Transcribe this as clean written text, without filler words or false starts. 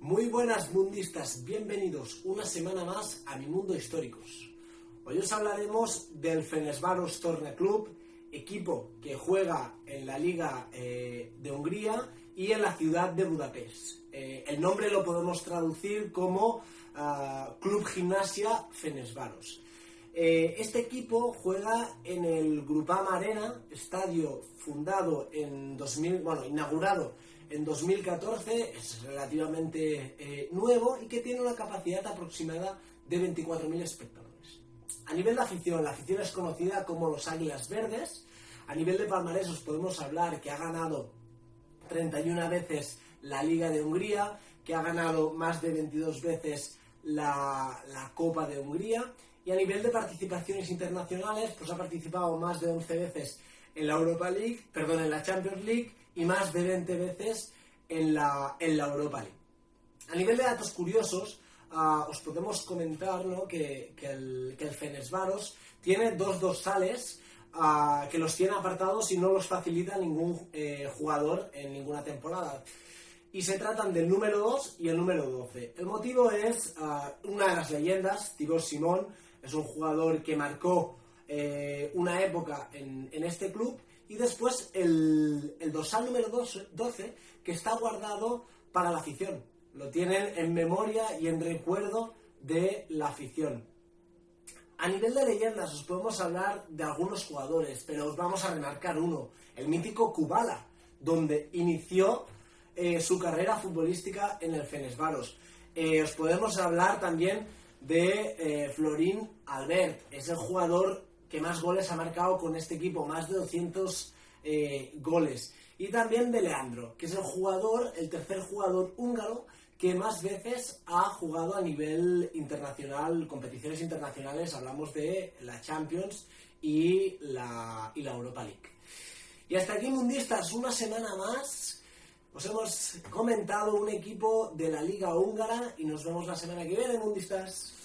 Muy buenas mundistas, bienvenidos una semana más a Mi Mundo Históricos. Hoy os hablaremos del Fenerbahçe Torna Club, equipo que juega en la Liga de Hungría y en la ciudad de Budapest. El nombre lo podemos traducir como Club Gimnasia Fenerbahçe. Este equipo juega en el Groupama Arena, estadio inaugurado en 2014, es relativamente nuevo y que tiene una capacidad aproximada de 24.000 espectadores. A nivel de afición, la afición es conocida como los Águilas Verdes. A nivel de palmarés os podemos hablar que ha ganado 31 veces la Liga de Hungría, que ha ganado más de 22 veces la Copa de Hungría, y a nivel de participaciones internacionales pues ha participado más de 11 veces en la Champions League y más de 20 veces en la Europa League. A nivel de datos curiosos, os podemos comentar, ¿no?, que el Fenerbahçe tiene dos dorsales que los tiene apartados y no los facilita ningún jugador en ninguna temporada. Y se tratan del número 2 y el número 12. El motivo es una de las leyendas, Tibor Simón, es un jugador que marcó una época en este club, y después el dorsal número 12 que está guardado para la afición. Lo tienen en memoria y en recuerdo de la afición. A nivel de leyendas os podemos hablar de algunos jugadores, pero os vamos a remarcar uno, el mítico Kubala, donde inició su carrera futbolística en el Fenerbahçe. Os podemos hablar también de Florin Albert, es el jugador que más goles ha marcado con este equipo, más de 200 goles. Y también de Leandro, que es el tercer jugador húngaro que más veces ha jugado a nivel internacional, competiciones internacionales, hablamos de la Champions y la Europa League. Y hasta aquí, mundistas, una semana más. Os hemos comentado un equipo de la Liga Húngara y nos vemos la semana que viene, mundistas.